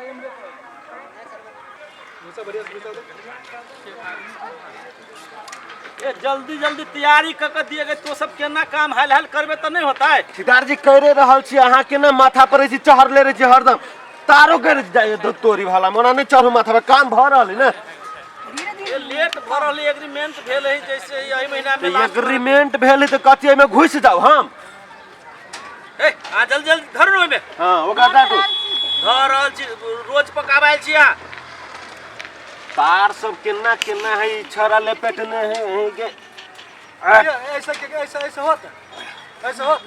ये जल्दी जल्दी तैयारी करके दिए गए तो सब केना काम हल हल करबे तो नहीं होता है। ठेकेदार जी कह रहल छी अहाँ के ना माथा पर चढ़ ले रहे छी हरदम तारो कर जाए तोरी भाला मना नहीं चढ़ू माथा पर काम भ रहल है ना। ये लेट भ रहल एग्रीमेंट भेल है जैसे यही महीना में एग्रीमेंट भेल तो कथी में घुस जाओ हम ए आ जल्दी जल्दी धर रो में। हां ओकरा डाटू धर रहल छी रोज पकाबाइल छी आ तार सब केना केना है छरा लपेटने है के ऐसा ऐसा होता ऐसा होता।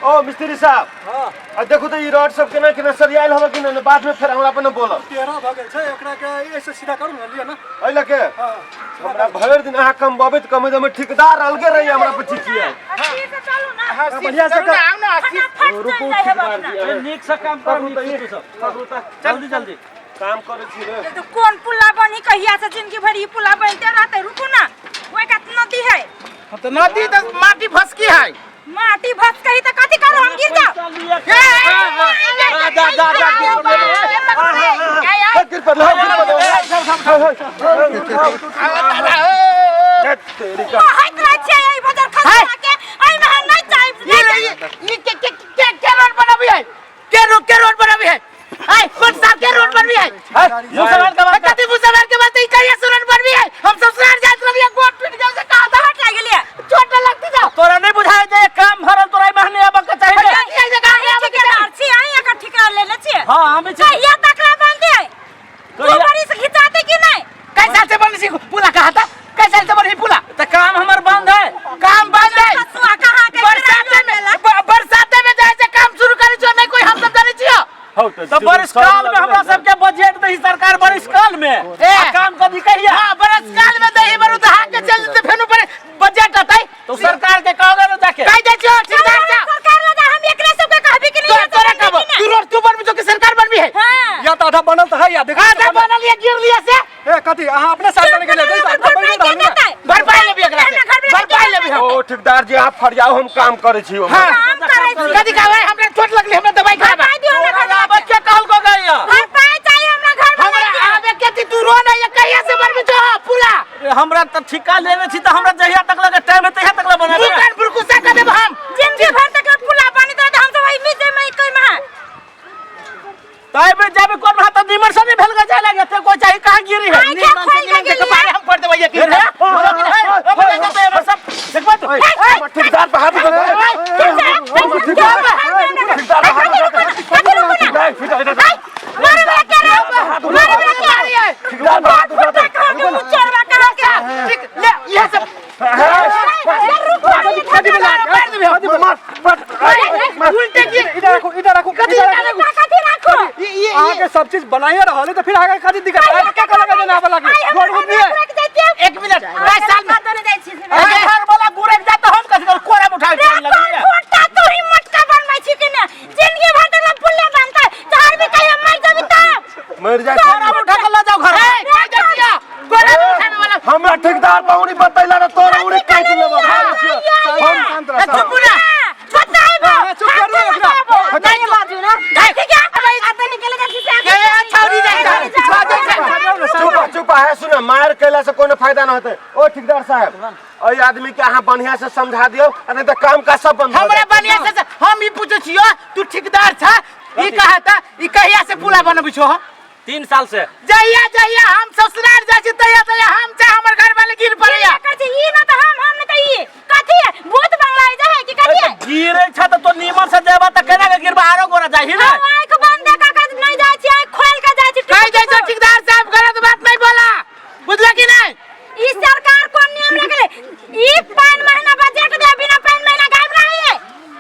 ओ मिस्त्री साहब हां देखो तो ये रॉड सब केना केना सरियाइल होबे कि ना बाद में फिर हमरा अपन बोलब 13 भ गेल छै एकरा के ऐसे सीधा करू ना लिया ना अइला के हमरा भर दिन अहाँ कम बबैत कम दम ठेकेदार अलगे रही हमरा पर चिचिया ठीक से चलू ना बढ़िया से आओ ना रुको ठेकेदार जी नीक से काम करू नीक से सब जल्दी जल्दी काम करे छी रे। तो कौन पुला बनी कहिया से जिंदगी भर ई पुला बनते रहते रुको ना ओए का नदी है तो नदी तो माटी फसकी है माटी भस कही तो कथी करो हम गिर जाओ जा जा जा गिर पर तेरी का हाथ रखे ई बदर खा के आई में हम नहीं चाहिए ये के रोड बनाबी है के रोड बनाबी है हाय कौन सा के रोड बनबी है मुसलमान का बात कथी मुसलमान के बात ई कहिया से रोड बनबी है हम ससुराल जात रहिए गोट टूट गया से कहां था हट गेलिए चोट लगती जा तोरा नहीं बुझाए जे काम भरल तोरा महने अब के चाहिए ये जगह है ठेकेदार छी आई का ठिका ले ले छी हां हम कहिया तकरा बांध दे तू बड़ी से खिंचाते कि नहीं कैसा से बन सी पुला कहा था कैसा से बन पुला तो काम हमर बंद है काम बंद है कसुआ कहां के बरसात में जैसे काम शुरू करे जो नहीं कोई हम सब जाने छियो तो बरिस काल में हमरा सबके बजट दही सरकार बरिस काल में काम कभी कहिया हां बरस काल में दही बरु दहा के चल जते फेनु पर बजट आतै तो सरकार के कहोगे ना जाके कह दे छियो ठेकेदार साहब सरकार लगा हम एकरा सबके कहबी कि नहीं तोरा कब तू रोड के ऊपर में जो कि सरकार बनबी है हां या तो आधा बनल तो है या देखो आधा बनल या गिर लिया से ए कथी अहाँ अपने साल बन गेले भरपाई लेबी एकरा से भरपाई लेबी हम ओ ठेकेदार जी आप फरियाओ हम काम करे छी हां कथी कहबै हमरा चोट लगली हमरा दवाई खाबा बच्चे कहल को गई भरपाई चाहिए हमरा घर में हमरा आबे केती तू रो ना ये कहिया से बनबी जो पुला हमरा त ठिका लेने छी त हमरा जहिया तक लगे टाइम है तहिया तक ले बनाबे दुकान बुरकुसा कर देब हम जिंदगी भर तक पुला पानी तो हम सब में जे में कोई में ताई में जाबे कोन हाथ निमर से नहीं भेल गए जाय लगे ते कोई चाहिए कहां गिरी है निमन से निमन के बारे हम पढ़ देबै ये की है देखबा तो ठेकेदार पे हाथ दे ठेकेदार मारे वाला क्या रहा है ठेकेदार पे हाथ दे चोरवा कहां के ठीक ले ये सब उल्टे की इधर रखो कथी रखो ये आगे सब चीज बनाए रहले तो फिर आगे कथी दिक्कत है क्या कर लगे ना वाला की रोड बुझ नहीं एक मिनट 5 साल में नहीं जाई छी अरे हर वाला गुरे जा तो हम कथि कोरा में उठा के लगे खोटा तू हिम्मत का बनबै छी कि ना जिंदगी भर तक पुल्ले बनता तोहर भी कहियो मर जाबी त मर जाए कोरा में उठा के ले जाओ घर कह दे छिया गोरा में उठाने वाला हमरा ठेकेदार पाउनी बतैला रे तोरा उड़ी काट लेबो हम शांत रह चुप पूरा बताइबो चुप कर एकरा नहीं बाजू ना ठीक है अब आता निकल जा किसे के छौरी जाई चुप चुप है सुन मार कैला से कोनो फायदा न होते ओ ठेकेदार साहब ओई आदमी के अहाँ बढ़िया से समझा दियो नहीं तो काम का सब बंद हमरा बढ़िया से हम ई पूछे छियो तू ठेकेदार छ ई कहा था ई कहिया से पुला बनबी छो 3 साल से जहिया हम ससुराल जाय छी तहिया हम चाहे हमर घर वाले गिर पड़िया कर छी ई ना तो हम नहीं तो ई कथी है भूत बंगला है कि कथी है गिरे छ तो नीमन से जेबा त केना के गिरबा आरो गोरा जाही ना आंख बंद का नहीं जाय छी आंख खोल के जाय छी कह दे जो ठेकेदार साहब गलत बात नहीं बोला बुझला कि नहीं ई सरकार कोन नियम रखले ई 5 महीना बजट दे बिना 5 महीना गायब रही है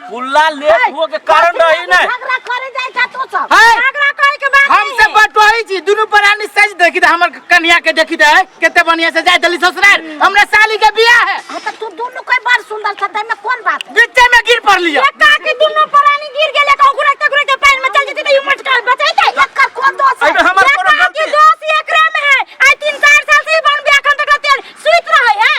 पुल्ला लेट हो के कारण रही ना झगड़ा करे जाय छ तू सब है झगड़ा करे के बात हम सब बटोही छी दुनु प्राणी सज देखि दे हमर कन्या के देखि दे केते बढ़िया से जाय दली ससुराल हमरा साली के बियाह है तो तू दोनों कोई बार सुंदर था में कौन बात बीच में गिर पड़ लिया का के दोनों प्राणी गिर गेले का गुरक के पैर में चल जती त यू मटका बचाइते एकर कोन दोष है अबे हमर कोनो गलती दोष एकरा में है आई 3-4 साल से बन बियाह खन तक तेल सुइत रहे है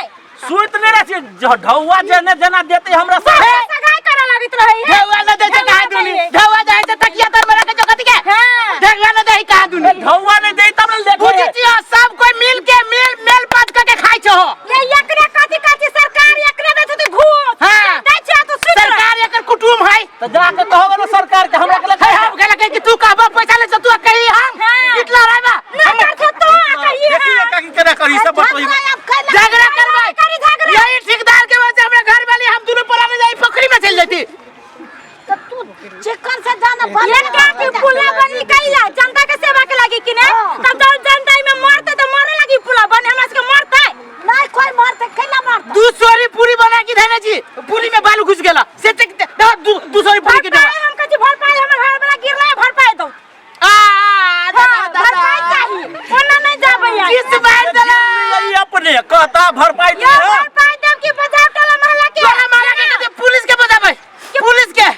सुइत ने करे छी ढौआ जेने जना देते हमरा सब सगाई करे लागत रही है ढौआ न दे कहा दुनी ढौआ दे से तकिया तर मेरा के जगत के ढौआ न दे कहा दुनी ढौआ नहीं दे तब देखो बुझी छी सब कोई मिल के मेल बात करके खाइ छो ये एकरे काची सरकार एकरे दे छथि घूस हां दै छ तो सरकार एकर कुटुम है तो जाके कहबो ना सरकार के हमरा के लगे हम के लगे कि तू कहबो पैसा ले तू कही हम इतना रहबा ना कर तो कहिए देखिए काकी केना करी सब बतोई झगड़ा करबै करी झगड़ा यही ठेकेदार के वजह से हमरा घर वाली हम दोनों पराने जाई पोखरी में चल जाती तो तू चिकन से जाना भर ये क्या कि पुला बन कैला जनता के सेवा के लागी कि ने तब जब जनता में मरते तो मरे लागी पुला बन हमरा के मरते नहीं कोई मरते कैला मरते दू सोरी पूरी बना के देने जी पूरी में बालू घुस गेला से दू सोरी पूरी के दे हम कछि भर पाए हमर घर वाला गिरला भर पाए दो भर पाए चाहिए ओना नहीं जाबै किस बार दला यही अपने कहता भरपाई दे भर पाए देव की बजाव टोला मोहल्ला के तोरा मारा के पुलिस के बताबै पुलिस के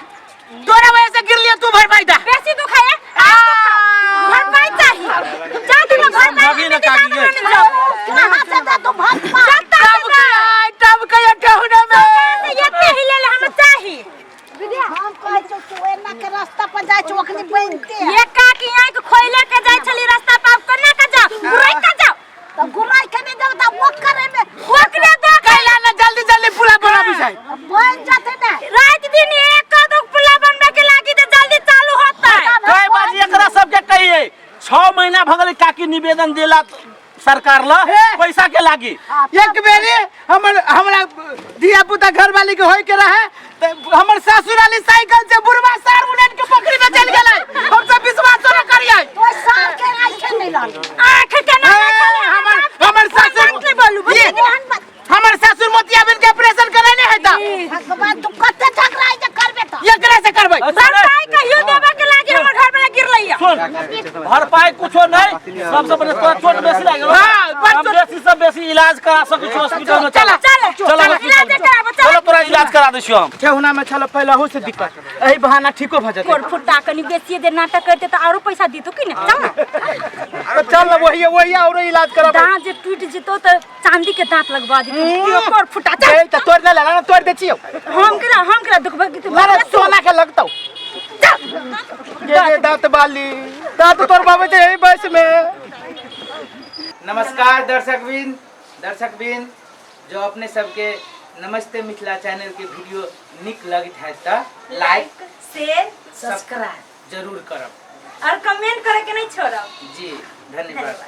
तोरा वजह से गिर लिया तू भरपाई दा बेसी दुखाए भर पाए चाहिए जा तू भर पाए अभी ना काकी गए कहां से जा तू भर पाए तब कया ठहुना में एते हिले ले हम चाही हम कहै छ तू एना के रास्ता पर जाय छ ओखनी बनते ये काकी यहां के खोइले के जाय छली रास्ता पर कन्ना का जा गुराई का जा तो गुराई के नहीं देव त वो करे में ओकरे दो कैला ना जल्दी पुला बना बिछाई बन जाते ना रात दिन एक कदम पुला बनबे के लागी त जल्दी चालू होता कई बार एकरा सब के कहिए 6 महीना भगल काकी निवेदन देला सरकार ला पैसा के लागी एक बेरी हमरा दिया पुता घर वाली के होय के रहे हमर ससुर वाली साइकिल से बुढ़वा सार उड़न के पोखरी में चल गेलै हम सब विश्वास न करियै तो सार के आंख नहीं लाल आंख के ना हमर ससुर बोलू हमर ससुर मोतियाबिंद के ऑपरेशन कराने है त भगवान तू कते झगड़ा जे करबे त एकरा से करबै भरपाई कहियो देबे के लागी हमर घर वाला गिरलैया सुन भरपाई कुछो नहीं सबसे पहले तोरा चोट बेसी लागल हम बेसी सब बेसी इलाज करा सकै छी हॉस्पिटल में चल चल इलाज कराबो चलो तोरा इलाज करा दै छियो हम ठेहुना में छल पहले हो से दिक्कत एही बहाना ठीको भ जते कोर फुट्टा कनी बेसी दे नाटक करते त आरो पैसा दीतो कि न चल तो चल वही और इलाज कराबो दांत जे टूट जेतो त चांदी के दांत लगवा दी कोर फुट्टा चल त तोड़ ले ना तोड़ दे छियो हम केला दुखबे कि तू मारे सोना के लगतौ ये दांत बाली दांत तोड़ बाबे जे एही बस में नमस्कार दर्शकबिन जो अपने सबके नमस्ते मिथिला चैनल के वीडियो निक लगित है त लाइक शेयर सब्सक्राइब जरूर करब और कमेंट करे के नहीं छोड़ब जी धन्यवाद।